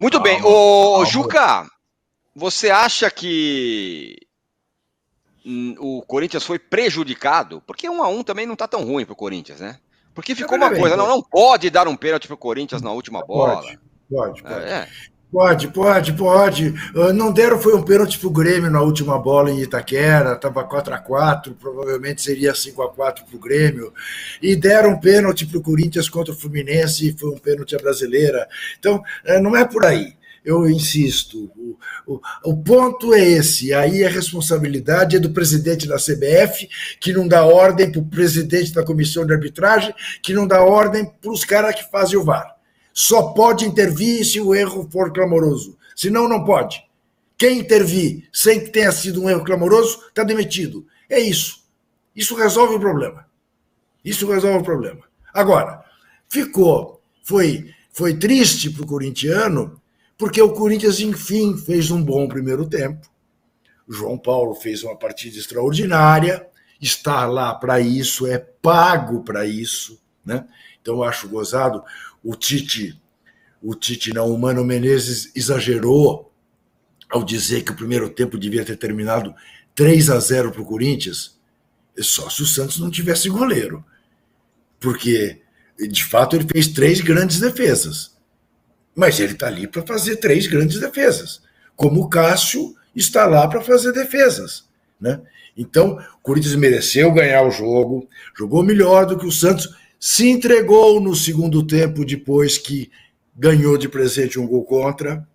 Muito bem. Ô, Juca, você acha que o Corinthians foi prejudicado? Porque 1-1 também não tá tão ruim pro Corinthians, né? Porque ficou uma coisa, não pode dar um pênalti pro Corinthians na última bola. Pode. Pode. Não deram, foi um pênalti pro Grêmio na última bola em Itaquera, estava 4-4, provavelmente seria 5-4 pro Grêmio. E deram um pênalti pro Corinthians contra o Fluminense, e foi um pênalti à brasileira. Então, não é por aí. Eu insisto, o ponto é esse, aí a responsabilidade é do presidente da CBF, que não dá ordem para o presidente da comissão de arbitragem, que não dá ordem para os caras que fazem o VAR. Só pode intervir se o erro for clamoroso, senão não pode. Quem intervir sem que tenha sido um erro clamoroso, está demitido. É isso. Isso resolve o problema. Agora, foi triste para o corintiano, porque o Corinthians, enfim, fez um bom primeiro tempo. O João Paulo fez uma partida extraordinária, está lá para isso, é pago para isso, né? Então eu acho gozado. O Mano Menezes exagerou ao dizer que o primeiro tempo devia ter terminado 3-0 para o Corinthians, só se o Santos não tivesse goleiro. Porque, de fato, ele fez 3 grandes defesas. Mas ele está ali para fazer 3 grandes defesas, como o Cássio está lá para fazer defesas, né? Então, o Corinthians mereceu ganhar o jogo, jogou melhor do que o Santos, se entregou no segundo tempo depois que ganhou de presente um gol contra,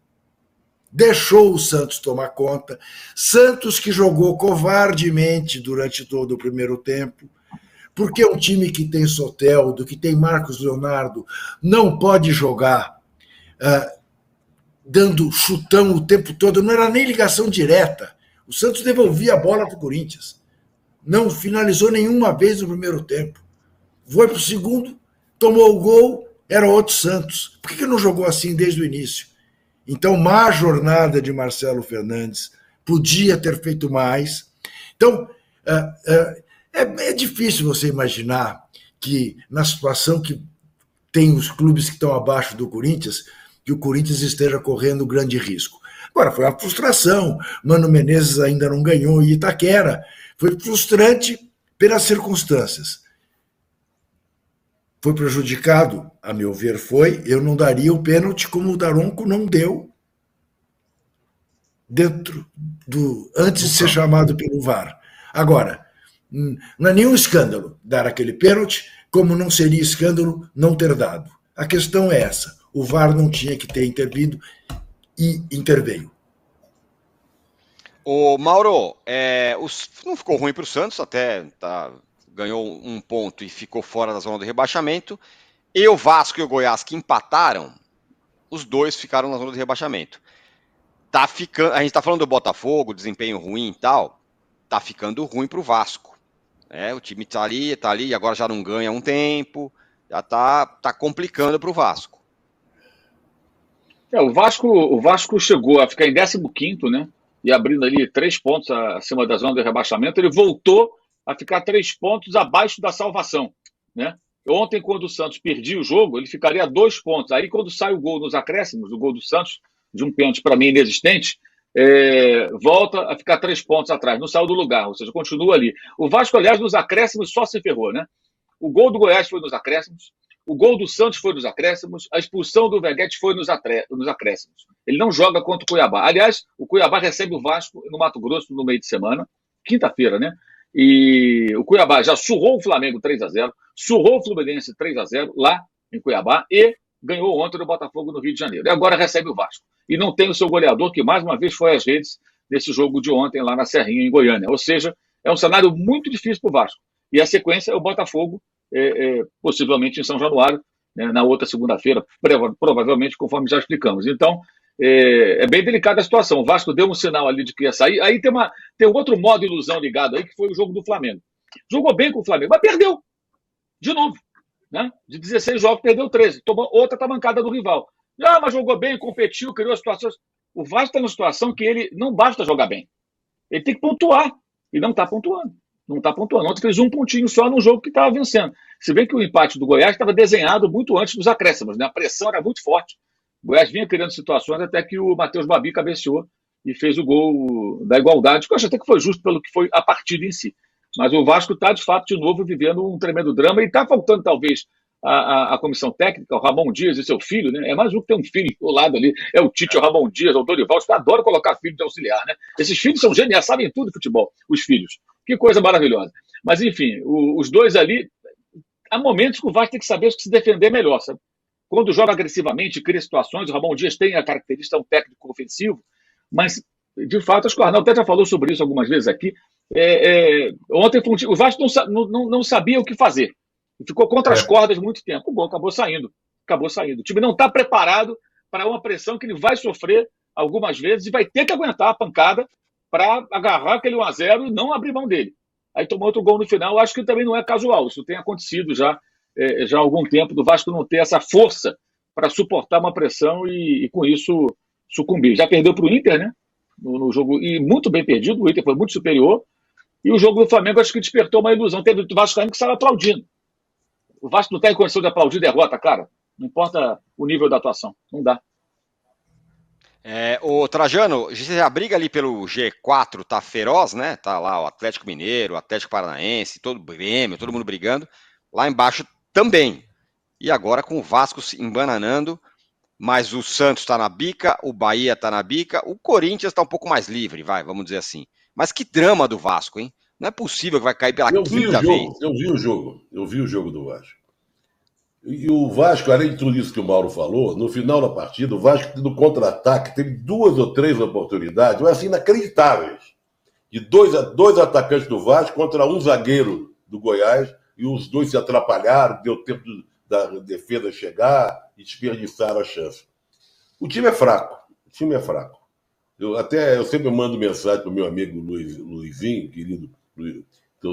deixou o Santos tomar conta, Santos que jogou covardemente durante todo o primeiro tempo, porque um time que tem Soteldo, que tem Marcos Leonardo, não pode jogar dando chutão o tempo todo, não era nem ligação direta. O Santos devolvia a bola para o Corinthians. Não finalizou nenhuma vez no primeiro tempo. Foi para o segundo, tomou o gol, era outro Santos. Por que não jogou assim desde o início? Então, má jornada de Marcelo Fernandes, podia ter feito mais. Então, é difícil você imaginar que, na situação que tem os clubes que estão abaixo do Corinthians, que o Corinthians esteja correndo grande risco. Agora, foi uma frustração. Mano Menezes ainda não ganhou em Itaquera. Foi frustrante pelas circunstâncias. Foi prejudicado, a meu ver, foi. Eu não daria o pênalti como o Daronco não deu antes de ser chamado pelo VAR. Agora, não é nenhum escândalo dar aquele pênalti, como não seria escândalo não ter dado. A questão é essa. O VAR não tinha que ter intervido e interveio. Ô, Mauro, não ficou ruim para o Santos, até ganhou um ponto e ficou fora da zona do rebaixamento. E o Vasco e o Goiás, que empataram, os dois ficaram na zona do rebaixamento. A gente está falando do Botafogo, desempenho ruim e tal, tá ficando ruim para o Vasco. O time tá ali, agora já não ganha há um tempo, já tá complicando para o Vasco. O Vasco chegou a ficar em 15º, né? E abrindo ali 3 pontos acima da zona do rebaixamento, ele voltou a ficar 3 pontos abaixo da salvação, né? Ontem, quando o Santos perdia o jogo, ele ficaria a 2 pontos. Aí, quando sai o gol nos acréscimos, o gol do Santos, de um pênalti para mim inexistente, volta a ficar 3 pontos atrás, não saiu do lugar, ou seja, continua ali. O Vasco, aliás, nos acréscimos só se ferrou, né? O gol do Goiás foi nos acréscimos, o gol do Santos foi nos acréscimos, a expulsão do Veguete foi nos acréscimos. Ele não joga contra o Cuiabá. Aliás, o Cuiabá recebe o Vasco no Mato Grosso no meio de semana, quinta-feira, né? E o Cuiabá já surrou o Flamengo 3-0, surrou o Fluminense 3-0 lá em Cuiabá e ganhou ontem no Botafogo no Rio de Janeiro. E agora recebe o Vasco. E não tem o seu goleador, que mais uma vez foi às redes nesse jogo de ontem lá na Serrinha, em Goiânia. Ou seja, é um cenário muito difícil para o Vasco. E a sequência é o Botafogo, possivelmente em São Januário, né, na outra segunda-feira, provavelmente, conforme já explicamos. Então, é bem delicada a situação. O Vasco deu um sinal ali de que ia sair. Aí tem um outro modo de ilusão ligado aí, que foi o jogo do Flamengo. Jogou bem com o Flamengo, mas perdeu. De novo. Né? De 16 jogos, perdeu 13. Tomou outra tamancada do rival. Mas jogou bem, competiu, criou situações. O Vasco está numa situação que ele não basta jogar bem. Ele tem que pontuar. E não está pontuando. Ontem fez um pontinho só num jogo que estava vencendo. Se bem que o empate do Goiás estava desenhado muito antes dos acréscimos, né? A pressão era muito forte O Goiás vinha criando situações até que o Matheus Babi cabeceou e fez o gol da igualdade, que eu acho até que foi justo pelo que foi a partida em si. Mas o Vasco está, de fato, de novo vivendo um tremendo drama e está faltando, talvez, a comissão técnica, o Ramon Dias e seu filho, né? É mais um que tem um filho do lado ali, é o Tite, o Ramon Dias, o Dorival, que adora colocar filho de auxiliar, né? Esses filhos são geniais, sabem tudo de futebol, os filhos. Que coisa maravilhosa. Mas, enfim, os dois ali, há momentos que o Vasco tem que saber se defender melhor, sabe? Quando joga agressivamente, cria situações, o Ramon Dias tem a característica de um técnico ofensivo, mas, de fato, acho que o Arnaldo até já falou sobre isso algumas vezes aqui. Ontem o Vasco não sabia o que fazer. Ficou contra as cordas muito tempo. O gol acabou saindo. O time não está preparado para uma pressão que ele vai sofrer algumas vezes e vai ter que aguentar a pancada para agarrar aquele 1-0 e não abrir mão dele. Aí tomou outro gol no final. Acho que também não é casual. Isso tem acontecido já há algum tempo, do Vasco não ter essa força para suportar uma pressão e com isso sucumbir. Já perdeu para o Inter, né? No jogo, e muito bem perdido. O Inter foi muito superior. E o jogo do Flamengo acho que despertou uma ilusão. Teve o Vasco que saiu aplaudindo. O Vasco não tem condição de aplaudir derrota, cara. Não importa o nível da atuação. Não dá. O Trajano, a briga ali pelo G4 tá feroz, né? Tá lá o Atlético Mineiro, o Atlético Paranaense, todo o Grêmio, todo mundo brigando. Lá embaixo também. E agora com o Vasco se embananando, mas o Santos tá na bica, o Bahia tá na bica, o Corinthians tá um pouco mais livre, vamos dizer assim. Mas que drama do Vasco, hein? Não é possível que vai cair pela quinta vez. Eu vi o jogo do Vasco. E o Vasco, além de tudo isso que o Mauro falou, no final da partida, o Vasco, no contra-ataque, teve 2 ou 3 oportunidades, mas assim, inacreditáveis. De dois atacantes do Vasco contra um zagueiro do Goiás, e os dois se atrapalharam, deu tempo da defesa chegar e desperdiçaram a chance. O time é fraco. Eu sempre mando mensagem para o meu amigo Luizinho, querido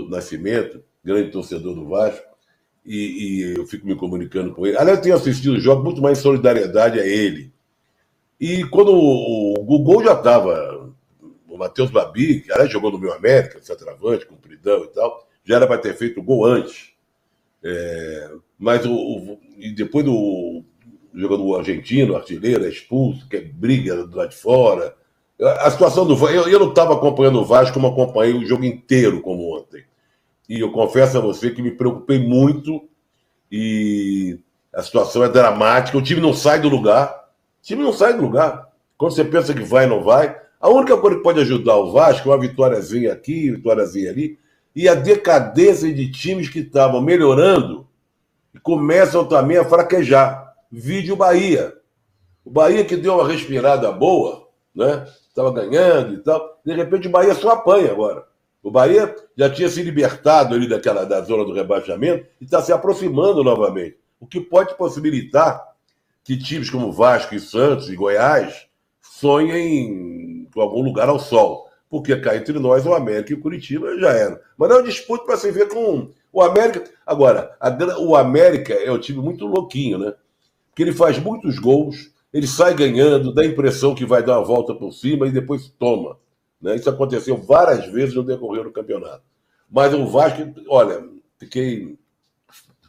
Nascimento, grande torcedor do Vasco, e eu fico me comunicando com ele. Aliás, eu tenho assistido o jogo muito mais em solidariedade a ele. E quando o gol já estava, o Matheus Babi, que aliás jogou no meu América, centroavante, compridão e tal, já era para ter feito o gol antes. Mas e depois do jogador argentino, artilheiro, é expulso, que é briga do lado de fora. A situação do Vasco, eu não estava acompanhando o Vasco como acompanhei o jogo inteiro, como ontem. E eu confesso a você que me preocupei muito e a situação é dramática. O time não sai do lugar. Quando você pensa que vai, não vai. A única coisa que pode ajudar o Vasco é uma vitóriazinha aqui, vitóriazinha ali, e a decadência de times que estavam melhorando e começam também a fraquejar. Vide o Bahia. O Bahia que deu uma respirada boa, né? Estava ganhando e tal. De repente o Bahia só apanha agora. O Bahia já tinha se libertado ali da zona do rebaixamento e está se aproximando novamente. O que pode possibilitar que times como Vasco e Santos e Goiás sonhem com algum lugar ao sol. Porque cá entre nós, o América e o Curitiba já eram. Mas não é uma disputa para se ver com o América. Agora, o América é um time muito louquinho, né? Porque ele faz muitos gols, ele sai ganhando, dá a impressão que vai dar uma volta por cima e depois toma. Né? Isso aconteceu várias vezes no decorrer do campeonato. Mas o Vasco, olha,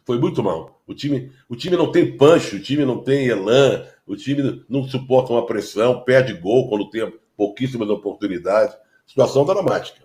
foi muito mal. O time não tem punch, o time não tem elan, o time não suporta uma pressão, perde gol quando tem pouquíssimas oportunidades. Situação dramática.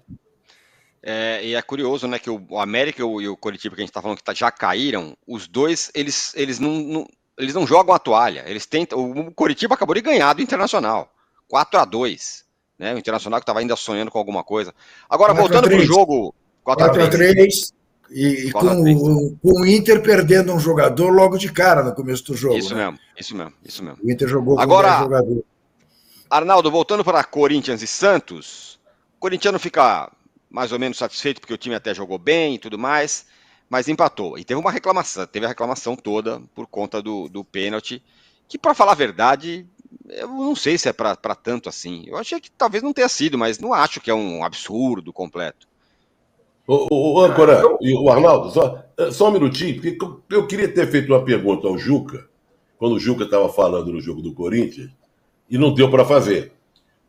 E é curioso, né, que o América e o Coritiba, que a gente está falando que já caíram, os dois, eles não jogam a toalha. Eles tentam. O Coritiba acabou de ganhar do Internacional. 4-2. Né? O Internacional que estava ainda sonhando com alguma coisa. Agora, voltando para o jogo. 4-3. E com o Inter perdendo um jogador logo de cara no começo do jogo. Isso mesmo. O Inter jogou com agora, 10 jogadores. Arnaldo, voltando para Corinthians e Santos, o corintiano fica mais ou menos satisfeito porque o time até jogou bem e tudo mais, mas empatou. E teve a reclamação toda por conta do pênalti, que, para falar a verdade, eu não sei se é para tanto assim. Eu achei que talvez não tenha sido, mas não acho que é um absurdo completo. O Âncora e o Arnaldo, só um minutinho, porque eu queria ter feito uma pergunta ao Juca, quando o Juca estava falando no jogo do Corinthians, e não deu para fazer.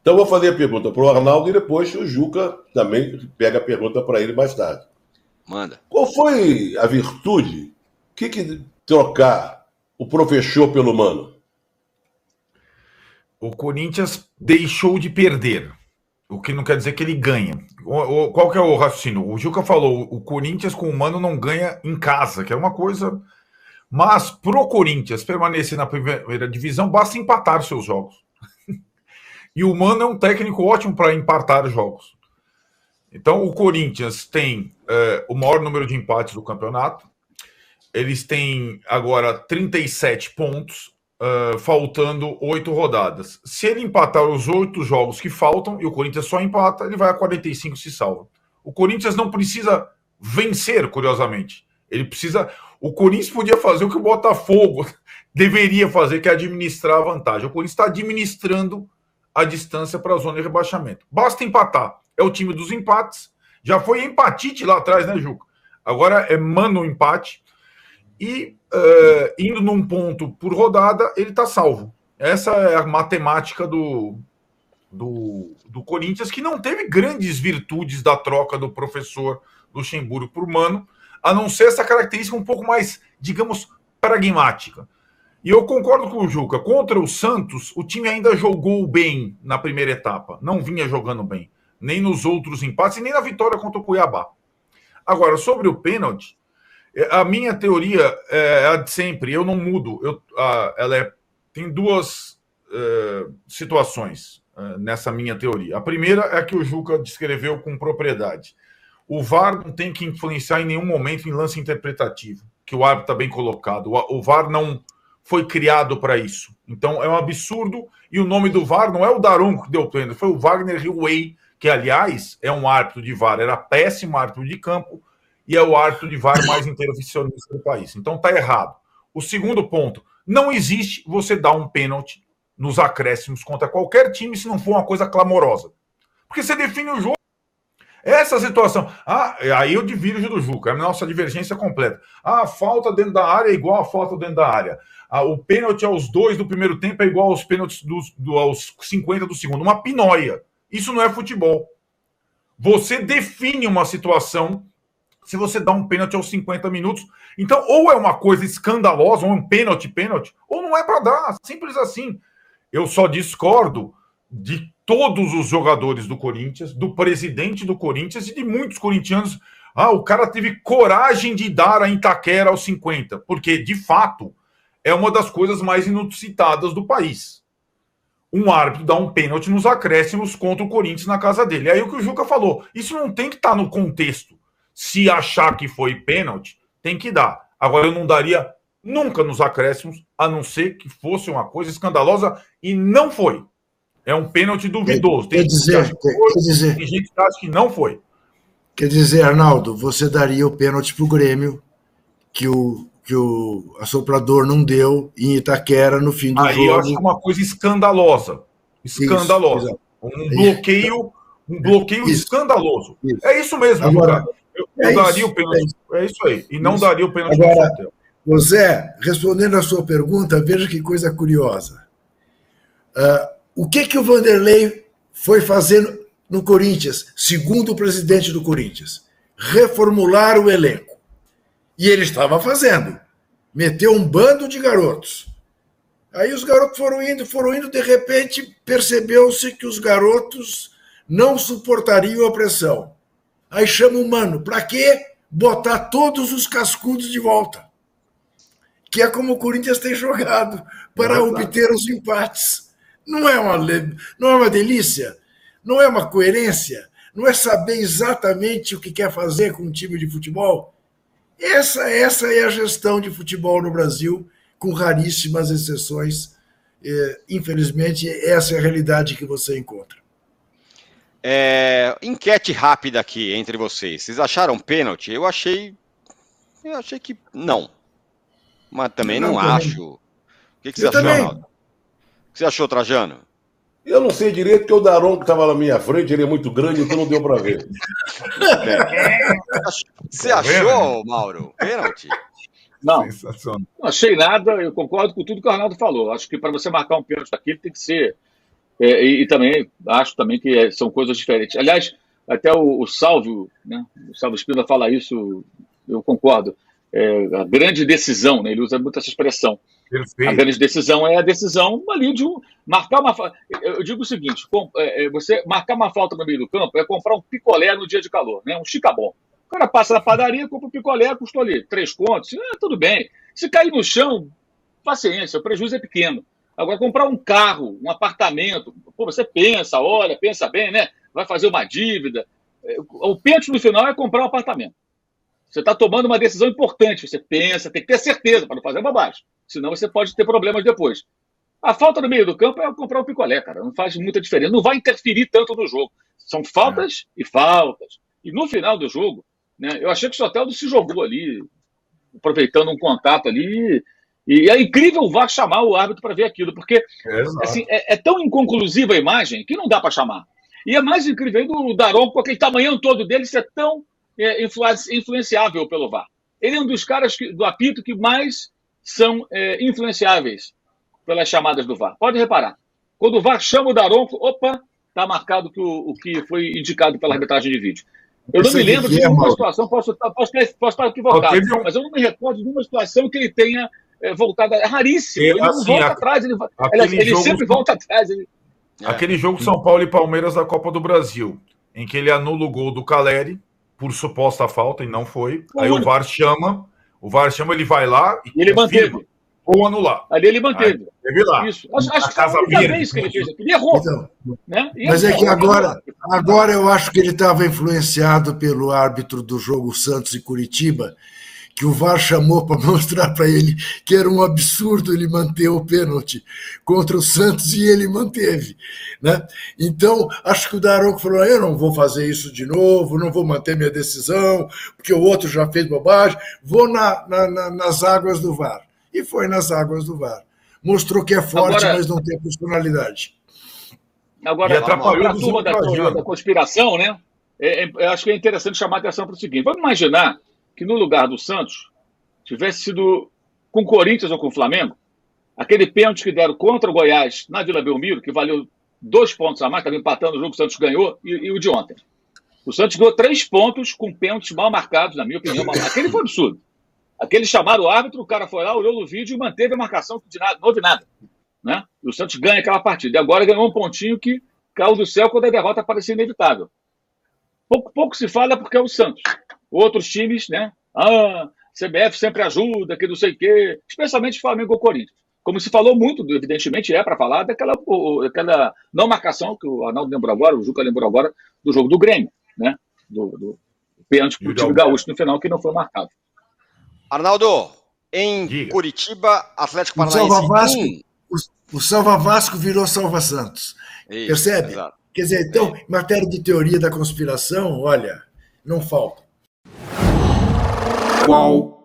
Então eu vou fazer a pergunta para o Arnaldo e depois o Juca também pega a pergunta para ele mais tarde. Manda. Qual foi a virtude? O que trocar o professor pelo Mano? o Corinthians deixou de perder, o que não quer dizer que ele ganha. Qual que é o raciocínio? O Juca falou, o Corinthians com o Mano não ganha em casa, que é uma coisa... Mas pro Corinthians permanecer na primeira divisão, basta empatar seus jogos. E o Mano é um técnico ótimo para empatar jogos. Então, o Corinthians tem o maior número de empates do campeonato. Eles têm agora 37 pontos, faltando 8 rodadas. Se ele empatar os 8 jogos que faltam, e o Corinthians só empata, ele vai a 45 e se salva. O Corinthians não precisa vencer, curiosamente. Ele precisa... O Corinthians podia fazer o que o Botafogo deveria fazer, que é administrar a vantagem. O Corinthians está administrando a distância para a zona de rebaixamento. Basta empatar. É o time dos empates. Já foi empatite lá atrás, né, Juca? Agora é mano empate. E indo num ponto por rodada, ele está salvo. Essa é a matemática do Corinthians, que não teve grandes virtudes da troca do professor Luxemburgo por Mano, a não ser essa característica um pouco mais, digamos, pragmática. E eu concordo com o Juca. Contra o Santos, o time ainda jogou bem na primeira etapa. Não vinha jogando bem. Nem nos outros empates e nem na vitória contra o Cuiabá. Agora, sobre o pênalti, a minha teoria é a de sempre. Eu não mudo. Tem duas situações nessa minha teoria. A primeira é a que o Juca descreveu com propriedade. O VAR não tem que influenciar em nenhum momento em lance interpretativo, que o árbitro está bem colocado. O VAR não foi criado para isso. Então é um absurdo, e o nome do VAR não é o Daronco que deu o pênalti, foi o Wagner Hillway, que aliás é um árbitro de VAR, era péssimo árbitro de campo, e é o árbitro de VAR mais intervencionista do país. Então está errado. O segundo ponto, não existe você dar um pênalti nos acréscimos contra qualquer time se não for uma coisa clamorosa. Porque você define o jogo. Essa situação. Aí eu divirjo do Juca, é a nossa divergência completa. A falta dentro da área é igual a falta dentro da área. O pênalti aos 2 do primeiro tempo é igual aos pênaltis aos 50 do segundo. Uma pinóia. Isso não é futebol. Você define uma situação se você dá um pênalti aos 50 minutos. Então, ou é uma coisa escandalosa, ou um pênalti, ou não é para dar. Simples assim. Eu só discordo de todos os jogadores do Corinthians, do presidente do Corinthians e de muitos corintianos. O cara teve coragem de dar a Itaquera aos 50, porque, de fato, é uma das coisas mais inusitadas do país. Um árbitro dá um pênalti nos acréscimos contra o Corinthians na casa dele. Aí o que o Juca falou, isso não tem que estar no contexto. Se achar que foi pênalti, tem que dar. Agora, eu não daria nunca nos acréscimos, a não ser que fosse uma coisa escandalosa, e não foi. É um pênalti duvidoso. Tem gente que acha que não foi. Quer dizer, Arnaldo, você daria o pênalti para o Grêmio, que o assoprador não deu em Itaquera no fim do jogo. Aí eu acho que é uma coisa escandalosa. Escandalosa. Isso, um bloqueio escandaloso. Isso. É isso mesmo, agora, eu daria o pênalti. É isso aí. E não daria o pênalti agora, no José, respondendo a sua pergunta, veja que coisa curiosa. O que o Vanderlei foi fazer no Corinthians, segundo o presidente do Corinthians? Reformular o elenco. E ele estava fazendo. Meteu um bando de garotos. Aí os garotos foram indo, de repente percebeu-se que os garotos não suportariam a pressão. Aí chama o Mano, para quê? Botar todos os cascudos de volta. Que é como o Corinthians tem jogado para obter os empates. Não é uma delícia? Não é uma coerência? Não é saber exatamente o que quer fazer com um time de futebol? Essa é a gestão de futebol no Brasil, com raríssimas exceções. Infelizmente, essa é a realidade que você encontra. Enquete rápida aqui entre vocês. Vocês acharam pênalti? Eu achei que não. Mas também não acho. O que você achou, Arnaldo? O que você achou, Trajano? Eu não sei direito, porque o Daronco que estava na minha frente, ele é muito grande, então não deu para ver. Você achou, Mauro, pênalti? Não achei nada, eu concordo com tudo que o Arnaldo falou. Acho que para você marcar um pênalti daquele tem que ser... E também acho também que são coisas diferentes. Aliás, até o Salvio, né? O Salvio Spina fala isso, eu concordo. A grande decisão, né? Ele usa muito essa expressão. Perfeito. A grande decisão é a decisão ali de marcar uma falta. Eu digo o seguinte: você marcar uma falta no meio do campo é comprar um picolé no dia de calor, né? Um chicabom. O cara passa na padaria, compra um picolé, custou ali 3 contos, tudo bem. Se cair no chão, paciência, o prejuízo é pequeno. Agora, comprar um carro, um apartamento, você pensa, olha, pensa bem, né? Vai fazer uma dívida. O pênalti no final é comprar um apartamento. Você está tomando uma decisão importante, você pensa, tem que ter certeza para não fazer bobagem. Senão você pode ter problemas depois. A falta no meio do campo é comprar um picolé, cara. Não faz muita diferença. Não vai interferir tanto no jogo. São faltas e faltas. E no final do jogo, né, eu achei que o Soteldo se jogou ali, aproveitando um contato ali. E é incrível o VAR chamar o árbitro para ver aquilo, porque assim, é tão inconclusiva a imagem que não dá para chamar. E é mais incrível ainda o Daronco, com aquele tamanhão todo dele, ser tão influenciável pelo VAR. Ele é um dos caras do apito que mais são influenciáveis pelas chamadas do VAR. Pode reparar. Quando o VAR chama o Daronco, opa, está marcado o que foi indicado pela arbitragem de vídeo. Eu não me lembro de nenhuma situação, posso estar equivocado, mas eu não me recordo de nenhuma situação que ele tenha voltado. É raríssimo. Ele não volta atrás, ele sempre volta atrás. Aquele jogo São Paulo e Palmeiras da Copa do Brasil, em que ele anula o gol do Caleri por suposta falta e não foi. Aí o VAR chama, ele vai lá e ele manteve. Ou anular. Ali ele manteve. Teve lá. Isso. Acho que foi a única vez que ele fez aquilo. Ele errou. Então, né? Mas é que agora eu acho que ele estava influenciado pelo árbitro do jogo Santos e Curitiba, que o VAR chamou para mostrar para ele que era um absurdo ele manter o pênalti contra o Santos e ele manteve. Né? Então, acho que o Daronco falou, eu não vou fazer isso de novo, não vou manter minha decisão, porque o outro já fez bobagem, vou nas águas do VAR. E foi nas águas do VAR. Mostrou que é forte, mas não tem personalidade. Agora, a turma da teoria da conspiração, né? Eu acho que é interessante chamar a atenção para o seguinte. Vamos imaginar que no lugar do Santos tivesse sido com o Corinthians ou com o Flamengo, aquele pênalti que deram contra o Goiás na Vila Belmiro, que valeu 2 pontos a mais, estava empatando o jogo, o Santos ganhou, e o de ontem. O Santos ganhou 3 pontos com pênaltis mal marcados, na minha opinião. Aquele foi absurdo. Aquele chamaram o árbitro, o cara foi lá, olhou no vídeo e manteve a marcação, que não houve nada. Né? E o Santos ganha aquela partida. E agora ganhou um pontinho que caiu do céu quando a derrota parecia inevitável. Pouco se fala porque é o Santos. Outros times, né? CBF sempre ajuda, que não sei o quê. Especialmente Flamengo ou Corinthians. Como se falou muito, evidentemente para falar daquela não marcação, que o Arnaldo lembrou agora, o Juca lembrou agora, do jogo do Grêmio. Né? Do pênalti para o time gaúcho no final, que não foi marcado. Arnaldo, em Curitiba, Atlético Paranaense. O Salva Vasco virou Salva Santos. Isso, percebe? Exato. Quer dizer, então, em matéria de teoria da conspiração, olha, não falta. Qual?